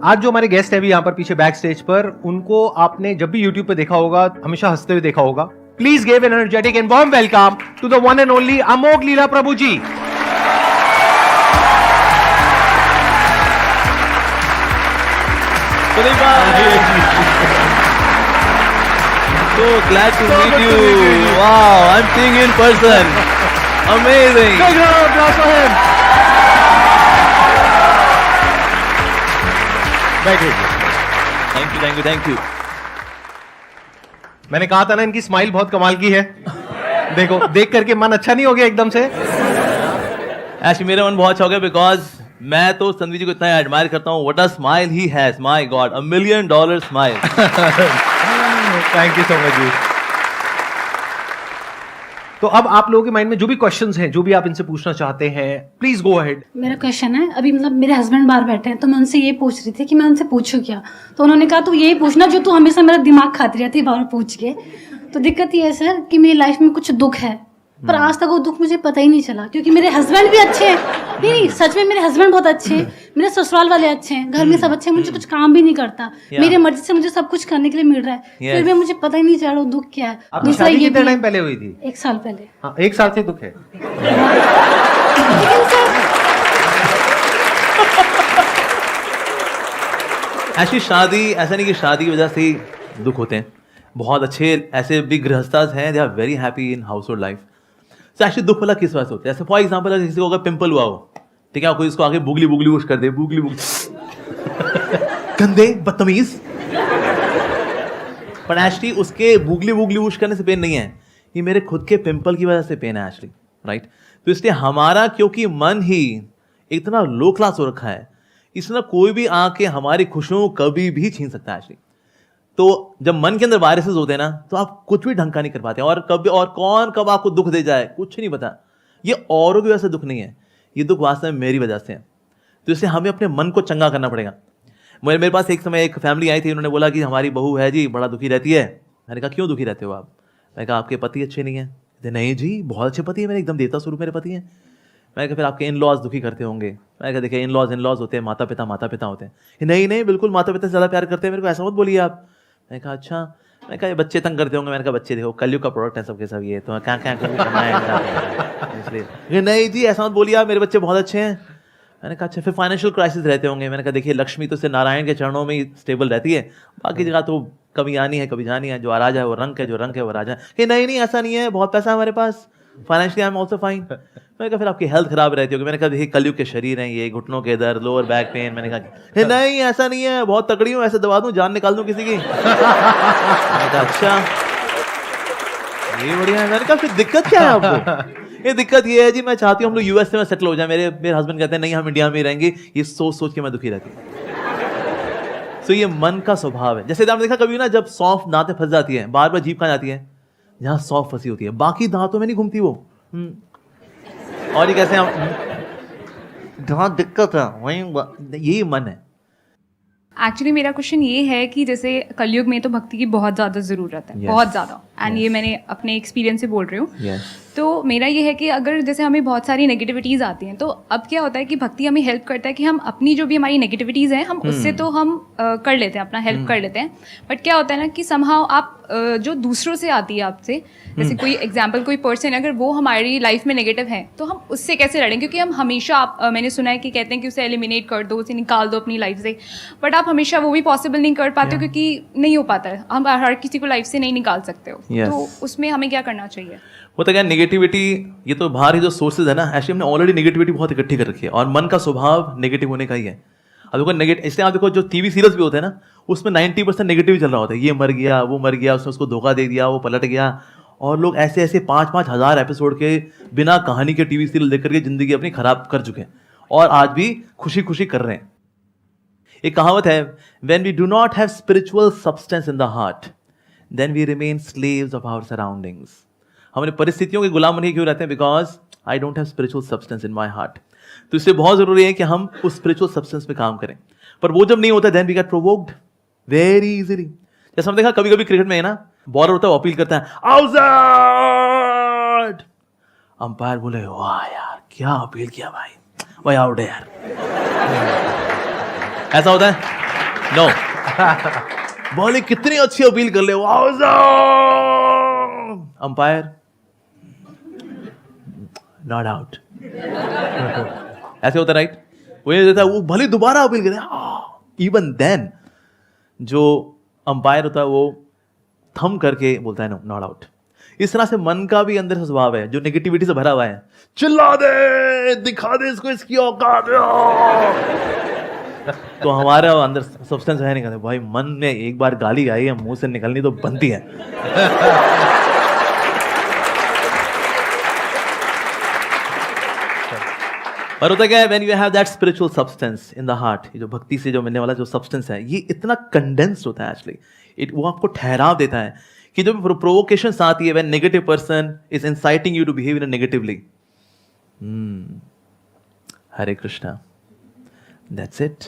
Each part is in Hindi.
आज जो हमारे गेस्ट है अभी यहाँ पर पीछे बैक स्टेज पर, उनको आपने जब भी YouTube पे देखा होगा, हमेशा हंसते हुए देखा होगा. Please give an energetic and warm welcome to the one and only Amogh Lila Prabhu ji. So glad to meet you. Wow, I'm seeing you in person. Amazing. Big round of applause for him. Thank you. मैंने कहा था ना इनकी स्माइल बहुत कमाल की है. देखो, देख करके मन अच्छा नहीं हो गया एकदम से. Actually मेरा मन बहुत अच्छा हो गया because मैं तो संदीप जी को इतना एडमायर करता हूँ. What a smile he has. My God, $1 million smile. Thank you so much ji. तो अब आप लोगों के माइंड में जो भी क्वेश्चंस हैं, जो भी आप इनसे पूछना चाहते हैं, प्लीज गो अहेड. मेरा क्वेश्चन है, अभी मतलब मेरे हस्बैंड बाहर बैठे हैं तो मैं उनसे ये पूछ रही थी कि मैं उनसे पूछूं क्या. तो उन्होंने कहा तू यही पूछना जो तू हमेशा मेरा दिमाग खाती रहती है बार पूछ के. तो दिक्कत ये है सर कि मेरी लाइफ में कुछ दुख है, पर आज तक वो दुख मुझे पता ही नहीं चला, क्योंकि मेरे हस्बैंड भी अच्छे हैं. नहीं, सच में मेरे हस्बैंड बहुत अच्छे हैं, मेरे ससुराल वाले अच्छे हैं, घर में सब अच्छे हैं, मुझे कुछ काम भी नहीं करता, मेरी मर्जी से मुझे सब कुछ करने के लिए मिल रहा है, फिर भी मुझे पता ही नहीं चल रहा वो दुख क्या है. आपकी शादी कितने टाइम पहले हुई थी? 1 साल पहले. हाँ, 1 साल से दुख है. ऐसी शादी, ऐसा नहीं कि शादी की वजह से ही दुख होते हैं. बहुत अच्छे ऐसे भी गृहस्थास हैं, they are very happy in household life. तो एक्चुअली दुख वाला किस वजह से होता है? जैसे फॉर एग्जाम्पल अगर किसी को अगर पिंपल हुआ हो, ठीक है, कोई इसको आगे बुगली बुगली वुश कर दे, बुगली बुगली गंदे बदतमीज. पर एक्चुअली उसके बुगली बुगली वुश करने से पेन नहीं है, ये मेरे खुद के पिंपल की वजह से पेन है एक्चुअली, राइट. तो इसलिए हमारा क्योंकि मन ही इतना लो क्लास हो रखा है, इसलिए कोई भी आके हमारी खुशियों को कभी भी छीन सकता है एक्चुअली. तो जब मन के अंदर वायरसेस होते हैं ना, तो आप कुछ भी ढंग का नहीं कर पाते. और कभी और कौन कब आपको दुख दे जाए कुछ नहीं पता. ये औरों की वजह से दुख नहीं है, ये दुख वास्तव में मेरी वजह से है. तो इसलिए हमें अपने मन को चंगा करना पड़ेगा. मेरे पास एक समय एक फैमिली आई थी, उन्होंने बोला कि हमारी बहू है जी बड़ा दुखी रहती है. मैंने कहा क्यों दुखी रहते हो आप? मैंने कहा आपके पति अच्छे नहीं हैं. नहीं जी, बहुत अच्छे पति है मेरे, एकदम देवता स्वरूप मेरे पति हैं. मैंने कहा फिर आपके इन लॉज दुखी करते होंगे. मैंने कहा देखिए इन लॉज होते हैं, माता पिता होते हैं. नहीं बिल्कुल माता पिता से ज़्यादा प्यार करते हैं मेरे को, ऐसा मत बोलिए आप. मैंने कहा अच्छा. मैंने कहा ये बच्चे तंग करते होंगे. मैंने कहा बच्चे देखो कलयुग का प्रोडक्ट है सबके सब, ये तो क्या करना है इसलिए. नहीं जी ऐसा मत बोलिए आप, मेरे बच्चे बहुत अच्छे हैं. मैंने कहा अच्छा फिर फाइनेंशियल क्राइसिस रहते होंगे. मैंने कहा देखिए लक्ष्मी तो से नारायण के चरणों में ही स्टेबल रहती है, बाकी जगह तो कभी आनी है कभी जानी है. जो आ राजा है वो रंग है, जो रंग है वो राजा है. नहीं ऐसा नहीं है, बहुत पैसा है हमारे पास, financially I am also fine. मैंने कहा फिर आपकी हेल्थ खराब रहती होगी. मैंने कहा देखिए कलयुग के शरीर हैं ये, घुटनों के दर्द, लोअर बैक पेन. मैंने कहा नहीं ऐसा नहीं है, बहुत तगड़ी हूँ, ऐसे दबा दूं जान निकाल दूं किसी की. मैंने कहा अच्छा ये बढ़िया है. मैंने कहा फिर दिक्कत क्या है आपको? ये दिक्कत ये है जी मैं चाहती हूँ हम लोग यूएस में सेटल हो जाए. मेरे हस्बैंड कहते हैं नहीं हम इंडिया में ही रहेंगे. ये सोच के मैं दुखी रहती हूँ. तो ये मन का स्वभाव है. जैसे आपने देखा कभी ना जब सौंफ दांत में फंस जाती है, बार बार जीभ कहाँ जाती है? जहाँ सौंफ फंसी होती है, बाकी दांतों में नहीं घूमती वो. और ये कैसे हम जहाँ दिक्कत है वही, यही मन है. एक्चुअली मेरा क्वेश्चन ये है कि जैसे कलयुग में तो भक्ति की बहुत ज़्यादा ज़रूरत है, बहुत ज़्यादा. एंड ये मैंने अपने एक्सपीरियंस से बोल रही हूँ. तो मेरा ये है कि अगर जैसे हमें बहुत सारी नेगेटिविटीज़ आती हैं, तो अब क्या होता है कि भक्ति हमें हेल्प करता है कि हम अपनी जो भी हमारी नेगेटिविटीज़ हैं हम उससे तो हम कर लेते हैं, अपना हेल्प कर लेते हैं. बट क्या होता है ना कि समहाउ आप जो दूसरों से आती है आपसे, जैसे कोई एग्जाम्पल कोई पर्सन अगर वो हमारी लाइफ में नेगेटिव है तो हम उससे कैसे लड़ें? क्योंकि हम हमेशा मैंने सुना है कि कहते हैं कि उसे एलिमिनेट कर दो, उसे निकाल दो अपनी लाइफ से. बट आप हमेशा वो भी पॉसिबल नहीं कर पाते हो, क्योंकि नहीं हो पाता है. हम हर किसी को लाइफ से नहीं निकाल सकते हो. तो उसमें हमें क्या करना चाहिए? होता क्या नेगेटिविटी, ये तो बाहर ही जो सोर्सेज है ना, एक्चुअली हमने ऑलरेडी नेगेटिविटी बहुत इकट्ठी कर रखी है. और मन का स्वभाव नेगेटिव होने का ही है. अब देखो नेगेटिव, इसलिए आप देखो जो टीवी सीरियल्स भी होते हैं ना, उसमें 90% नेगेटिव चल रहा होता है. ये मर गया, वो मर गया, उसने उसको धोखा दे दिया, वो पलट गया. और लोग ऐसे 5-5 हज़ार एपिसोड के बिना कहानी के टीवी सीरियल देख करके जिंदगी अपनी खराब कर चुके हैं, और आज भी खुशी खुशी कर रहे हैं. एक कहावत है, when we do not have spiritual substance in the heart then we remain slaves of our surroundings. हमने परिस्थितियों के गुलाम बने क्यों रहते हैं? Because I don't have spiritual substance in my heart. तो इसलिए बहुत जरूरी है कि हम उस स्पिरिचुअल सब्सटेंस पे काम करें. पर वो जब नहीं होता then we get provoked very easily. जैसे हम देखा कभी कभी क्रिकेट में है ना, बॉलर होता है वो अपील करता है आउट, अंपायर बोले वाह यार क्या अपील किया भाई, भाई आउट है यार. ऐसा होता है. नो बोले कितनी अच्छी अपील कर ले, अंपायर नॉट आउट। ऐसे होता राइट, वो ये देता है, वो भले दोबारा अपील करे, इवन देन जो अंपायर होता है वो थम करके बोलता है नो नॉट आउट। इस तरह से मन का भी अंदर से स्वभाव है जो नेगेटिविटी से भरा हुआ है, चिल्ला दे, दिखा दे इसको इसकी औकात। तो हमारा अंदर सब्सटेंस है नहीं, कहते भाई मन में एक बार गाली आई है मुंह से निकलनी तो बनती है। पर होता क्या है, when you have that spiritual substance in the heart, ये जो भक्ति से जो मिलने वाला जो सब्सटेंस है ये इतना कंडेंस्ड होता है एक्चुअली, वो आपको ठहराव देता है कि जो प्रोवोकेशंस आती है, when negative person is inciting you to behave in negatively, Hare Krishna, that's it.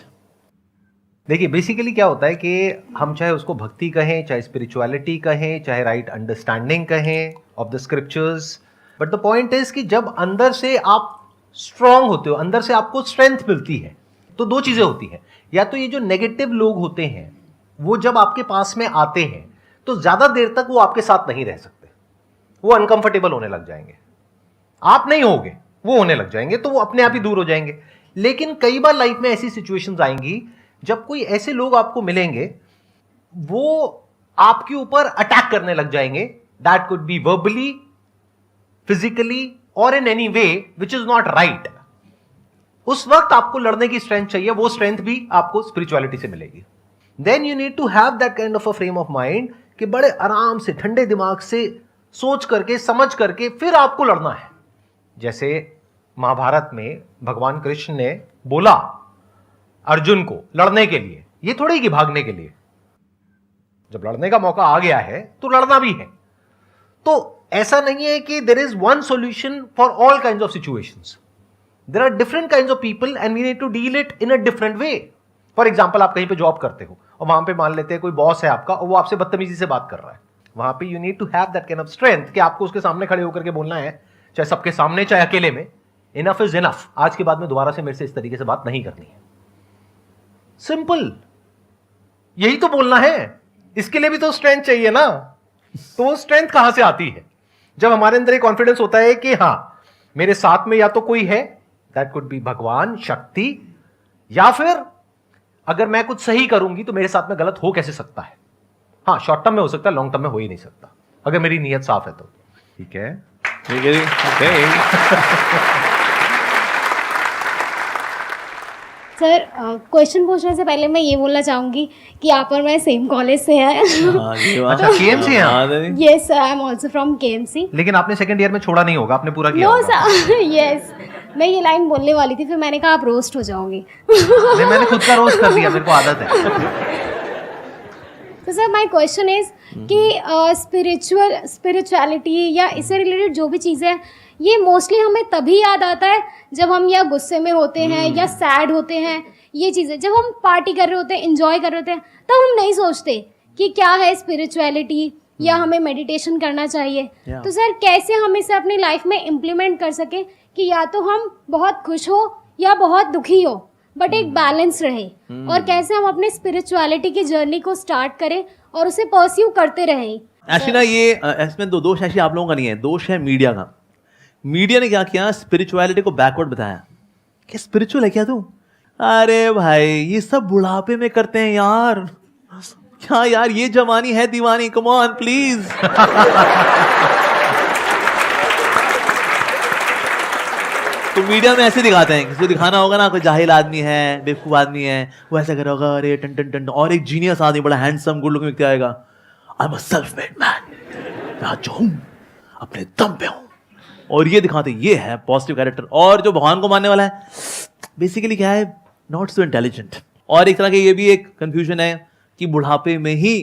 देखिए बेसिकली क्या होता है कि हम चाहे उसको भक्ति कहें, चाहे स्पिरिचुअलिटी कहें, चाहे राइट अंडरस्टैंडिंग कहें of the scriptures, but the point is कि जब अंदर से आप स्ट्रांग होते हो, अंदर से आपको स्ट्रेंथ मिलती है, तो दो चीजें होती हैं। या तो ये जो नेगेटिव लोग होते हैं वो जब आपके पास में आते हैं तो ज्यादा देर तक वो आपके साथ नहीं रह सकते, वो अनकंफर्टेबल होने लग जाएंगे, आप नहीं होगे, वो होने लग जाएंगे, तो वो अपने आप ही दूर हो जाएंगे। लेकिन कई बार लाइफ में ऐसी सिचुएशंस आएंगी जब कोई ऐसे लोग आपको मिलेंगे, वो आपके ऊपर अटैक करने लग जाएंगे, that could be verbally, physically और in any way which is not right. उस वक्त आपको लड़ने की स्ट्रेंथ चाहिए, वो स्ट्रेंथ भी आपको स्पिरिचुअलिटी से मिलेगी। Then you need to have that kind of a frame of mind कि बड़े आराम से ठंडे दिमाग से सोच करके समझ करके फिर आपको लड़ना है। जैसे महाभारत में भगवान कृष्ण ने बोला अर्जुन को लड़ने के लिए, ये थोड़ी कि भागने के लिए। जब लड़ने का मौका आ गया है तो लड़ना भी है। तो ऐसा नहीं है कि there is one solution for all kinds of situations. There are different kinds of people and we need to deal it in a different way. For example, आप कहीं पे जॉब करते हो और वहां पे मान लेते हैं कोई बॉस है आपका और वो आपसे बदतमीजी से बात कर रहा है, वहां पे you need to have that kind of strength कि आपको उसके सामने खड़े होकर के बोलना है, चाहे सबके सामने चाहे अकेले में, इनफ इज इनफ, आज के बाद में दोबारा से मेरे से इस तरीके से बात नहीं करनी है। सिंपल, यही तो बोलना है। इसके लिए भी तो स्ट्रेंथ चाहिए ना। तो वो स्ट्रेंथ कहां से आती है? जब हमारे अंदर एक कॉन्फिडेंस होता है कि हां मेरे साथ में या तो कोई है, दैट कुड बी भगवान, शक्ति, या फिर अगर मैं कुछ सही करूंगी तो मेरे साथ में गलत हो कैसे सकता है। हाँ, शॉर्ट टर्म में हो सकता है, लॉन्ग टर्म में हो ही नहीं सकता अगर मेरी नीयत साफ है तो। ठीक है, ठीक है जी। सर, क्वेश्चन पूछने से पहले मैं ये बोलना चाहूँगी कि आप और मैं सेम कॉलेज से हैं। अच्छा, KMC हैं आप? Yes sir, I am also from KMC। लेकिन आपने सेकंड ईयर में छोड़ा नहीं होगा, आपने पूरा किया नो होगा। सर, यस, मैं ये लाइन बोलने वाली थी, फिर मैंने कहा आप रोस्ट हो जाओगे। नहीं, मैंने खुद का रोस्ट कर दिया, मेरे को आदत है। तो सर माय क्वेश्चन इज कि स्पिरिचुअलिटी या इससे रिलेटेड जो भी चीज़ें हैं, ये मोस्टली हमें तभी याद आता है जब हम या गुस्से में होते हैं या सैड होते हैं। ये चीज़ें जब हम पार्टी कर रहे होते हैं, इंजॉय कर रहे होते हैं, तब हम नहीं सोचते कि क्या है स्पिरिचुअलिटी या हमें मेडिटेशन करना चाहिए। तो सर कैसे हम इसे अपनी लाइफ में इम्प्लीमेंट कर सकें कि या तो हम बहुत खुश हो या बहुत दुखी हो, बट एक बैलेंस रहे, और कैसे हम अपने स्पिरिचुअलिटी की जर्नी को स्टार्ट करें और उसे परस्यू करते रहें। एक्चुअली ना ये इसमें दोष ऐसे आप लोगों का नहीं है, दोष है मीडिया का। मीडिया ने क्या किया, स्पिरिचुअलिटी को बैकवर्ड बताया कि स्पिरिचुअल है क्या तू? अरे भाई ये सब बुढ़ापे में करते हैं यार, क्या यार ये जवानी है दीवानी, कम ऑन प्लीज। तो मीडिया में ऐसे दिखाते हैं, किसी को दिखाना होगा ना कोई जाहिल आदमी है, बेवकूफ आदमी है, वो ऐसा करेगा, अरे टन टन टन, और एक जीनियस आदमी बड़ा हैंडसम गुड लुकिंग व्यक्ति आएगा, I am a self made man, मैं जो हूं अपने दम पे हूं, और ये दिखाते ये है पॉजिटिव कैरेक्टर। और जो भगवान को मानने वाला है बेसिकली क्या है, नॉट सो इंटेलिजेंट। और एक तरह के ये भी एक कंफ्यूजन है कि बुढ़ापे में ही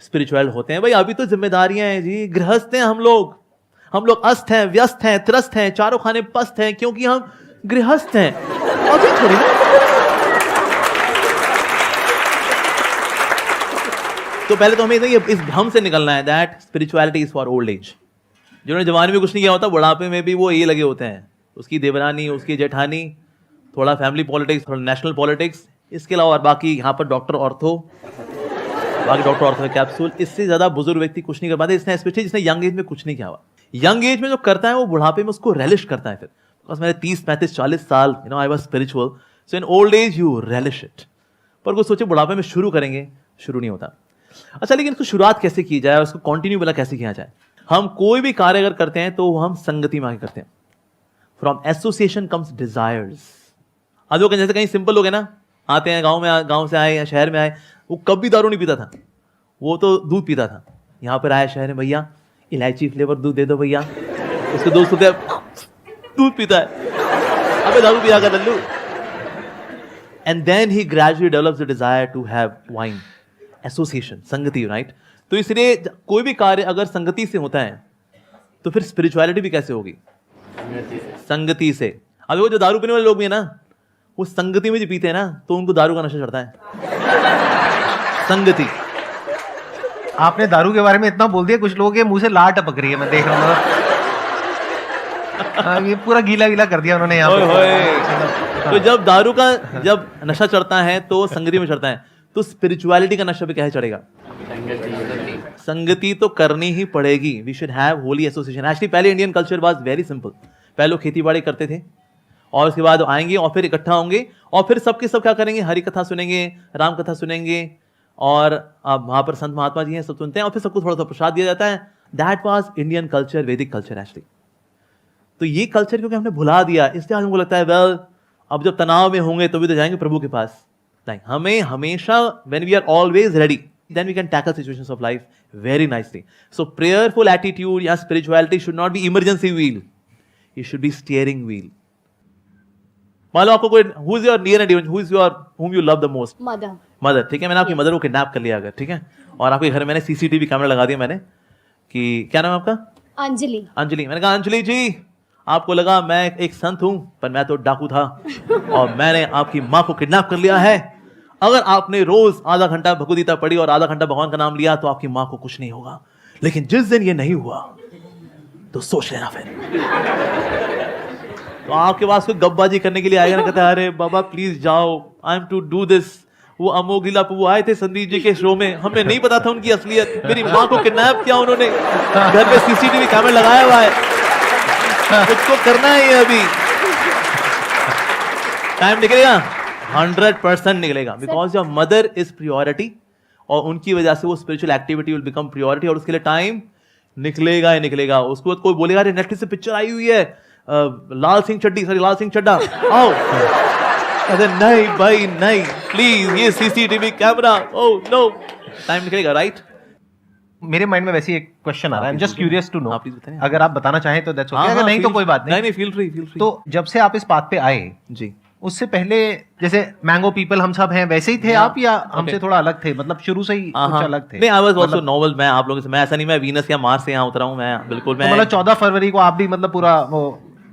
स्पिरिचुअल होते हैं। भाई अभी तो जिम्मेदारियां हैं जी, गृहस्थ हैं हम लोग अस्त हैं, व्यस्त हैं, त्रस्त हैं, चारों खाने पस्त हैं, क्योंकि हम गृहस्थ हैं। अभी थोड़ी ना। तो पहले तो हमें इस भ्रम से निकलना है that spirituality is for old age. जिन्होंने जवानी में कुछ नहीं किया होता, बुढ़ापे में भी वो ये लगे होते हैं, उसकी देवरानी, उसकी जेठानी, थोड़ा फैमिली पॉलिटिक्स, थोड़ा नेशनल पॉलिटिक्स, इसके अलावा और बाकी यहाँ पर डॉक्टर ऑर्थो कैप्सूल, इससे ज्यादा बुजुर्ग व्यक्ति कुछ नहीं कर पाते, इसने स्पेशली जिसने यंग एज में कुछ नहीं किया हुआ। यंग एज में जो करता है वो बुढ़ापे में उसको रेलिश करता है। फिर बिकॉज मेरे 30-35-40 साल, I was spiritual, so in old age you relish it. पर कुछ सोचे बुढ़ापे में शुरू करेंगे, शुरू नहीं होता। अच्छा, लेकिन इसको शुरुआत कैसे की जाए, उसको कंटिन्यू वाला कैसे किया जाए? हम कोई भी कार्य अगर करते हैं तो हम संगति में आके करते हैं। From association comes desires. आज वो जैसे कहीं सिंपल लोग हैं ना, आते हैं गांव से आए या शहर में आए, वो कभी दारू नहीं पीता था, वो तो दूध पीता था। यहाँ पर आया शहर में, भैया इलायची फ्लेवर दूध दे दो भैया। उसके दोस्त होते दूध पीता है, अबे दारू पिया कर लल्लू। And then he gradually develops the desire to have wine. Association, संगति, राइट? तो इसलिए कोई भी कार्य अगर संगति से होता है तो फिर स्पिरिचुअलिटी भी कैसे होगी? संगति से। अब वो जो दारू पीने वाले लोग भी है ना, वो संगति में जो पीते हैं ना, तो उनको दारू का नशा चढ़ता है। संगति। आपने दारू के बारे में इतना बोल दिया, कुछ लोगों के मुंह से लार टपक रही है, मैं देख रहा हूँ। ये पूरा गीला गीला कर दिया उन्होंने यहाँ पे। तो जब दारू का जब नशा चढ़ता है तो संगति में चढ़ता है, तो स्पिरिचुअलिटी का नशा भी कैसे चढ़ेगा? संगति तो करनी ही पड़ेगी। We should have holy association. Actually पहले Indian culture was very simple. पहले लोग खेती बाड़ी करते थे और उसके बाद आएंगे और फिर इकट्ठा होंगे और फिर सबके सब क्या करेंगे? हरि कथा सुनेंगे, राम कथा सुनेंगे, और वहां पर संत महात्मा जी हैं, सब सुनते हैं, और फिर सबको थोड़ा सा प्रसाद दिया जाता है। दैट वाज इंडियन कल्चर, वैदिक कल्चर एक्चुअली। तो ये कल्चर क्योंकि हमने भुला दिया, इसलिए आज हमको लगता है वेल अब जब तनाव में होंगे तो भी तो जाएंगे प्रभु के पास। नहीं, हमें हमेशा when we are always ready, then we can tackle situations of life very nicely. So prayerful attitude या spirituality should not be emergency wheel, it should be steering wheel. मान लो आपको कोई who is your near and dear, whom you love the most? Mother. ठीक है, मैंने आपकी मदर को किडनैप कर लिया अगर, ठीक है, और आपके घर में मैंने सीसीटीवी कैमरा लगा दिया मैंने, कि क्या नाम है आपका? अंजलि। मैंने कहा अंजलि जी, आपको लगा मैं एक संत हूं, पर मैं तो डाकू था और मैंने आपकी माँ को किडनैप कर लिया है। अगर आपने रोज आधा घंटा भगवदगीता पढ़ी और आधा घंटा भगवान का नाम लिया तो आपकी माँ को कुछ नहीं होगा, लेकिन जिस दिन ये नहीं हुआ तो सोच लेना फिर। तो आपके पास कोई गपबाजी करने के लिए आएगा ना, कहता है अरे बाबा प्लीज जाओ, I am to do this. वो अमोघ लीला प्रभु आए थे संदीप जी के शो में, हमें नहीं पता था उनकी असलियत। मेरी माँ को किडनैप किया उन्होंने, घर में सीसीटीवी कैमरा लगाया हुआ है, उसको करना है ये अभी। टाइम निकलेगा, 100% निकलेगा, because your mother is priority, और उनकी वजह से वो spiritual activity will become priority, और उसके लिए टाइम निकलेगा ही निकलेगा। उसके बाद कोई बोलेगा अरे नेटफ्लिक्स से पिक्चर आई हुई है लाल सिंह चड्ढा, आओ। अरे नहीं भाई नहीं, प्लीज ये CCTV camera, oh no, time निकलेगा, राइट? मेरे माइंड में वैसे एक क्वेश्चन आ रहा है, just curious to know. Please बताएं। अगर आप बताना चाहें तो दैट्स ओके, अगर नहीं तो कोई बात नहीं। नहीं, फील फ्री। तो जब से आप इस बात पे आए जी, उससे पहले जैसे मैंगो पीपल हम सब हैं वैसे ही थे आप, या हमसे थोड़ा अलग थे? मतलब शुरू से ही कुछ अलग थे? नहीं, आई वाज आल्सो नॉवल। मैं आप लोगों से, मैं ऐसा नहीं मैं वीनस या मार्स से यहाँ उतरा हूँ, मैं बिल्कुल मैं मतलब 14 फरवरी को आप भी मतलब पूरा वो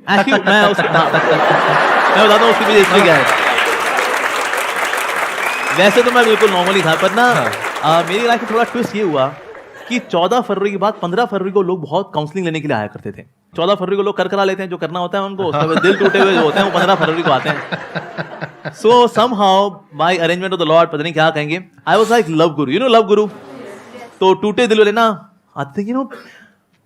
एक्चुअली मैं बताता हूँ उसकी वजह इसलिए क्या है। वैसे तो मैं बिल्कुल नॉर्मल ही था, पर ना मेरी लाइफ में थोड़ा ट्विस्ट ये हुआ कि 14 फरवरी के बाद 15 फरवरी को लोग बहुत काउंसलिंग लेने के लिए आया करते थे। 14 फरवरी को लोग करा लेते हैं जो करना होता है उनको, उसके बाद दिल टूटे हुए जो होते हैं वो 15 फरवरी को आते हैं। सो somehow my arrangement of the Lord, पता नहीं क्या कहेंगे, I was like love Guru, you know love गुरु। तो टूटे दिल वाले ना आते, यू नो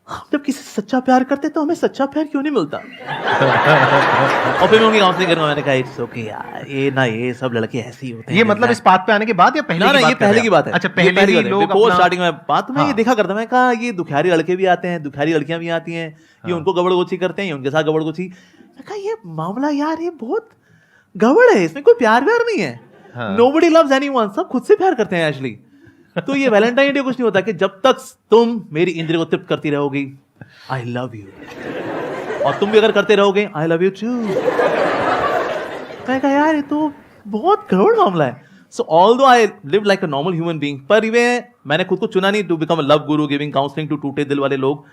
हम जब किसी से सच्चा प्यार करते तो हमें सच्चा प्यार क्यों नहीं मिलता? और फिर मैं उनकी काउंसलिंग करूंगा, मैंने कहा इट्स ओके यार, ये सब लड़के ऐसे ही होते हैं। ये मतलब इस बात पे आने के बाद या पहले? ना, ये पहले की बात है। अच्छा, पहले ही लोग अपना स्टार्टिंग में बात मैं ये देखा करता, मैं कहा ये दुखियारी लड़के भी आते हैं, दुखियारी लड़कियां भी आती हैं, ये उनको गबड़गोची करते हैं, ये उनके साथ गबड़गोची। मैं कहा ये मामला यार ये बहुत गड़बड़ है, इसमें कोई प्यार व्यार नहीं है। नोबडी लव्स एनीवन, सब खुद से प्यार करते हैं एक्चुअली। तो ये वैलेंटाइन डे कुछ नहीं होता कि जब तक तुम मेरी इंद्रिय को तृप्त करती रहोगी, आई लव यू, और तुम भी अगर करते रहोगे आई लव यू टू। मैं कहा यार ये तो बहुत गड़बड़ मामला है। सो although I live like a normal human being, पर मैंने खुद को चुना नहीं to become a love Guru giving counselling to टूटे दिल वाले लोग,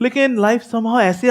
लेकिन लाइफ समहाउ ऐसे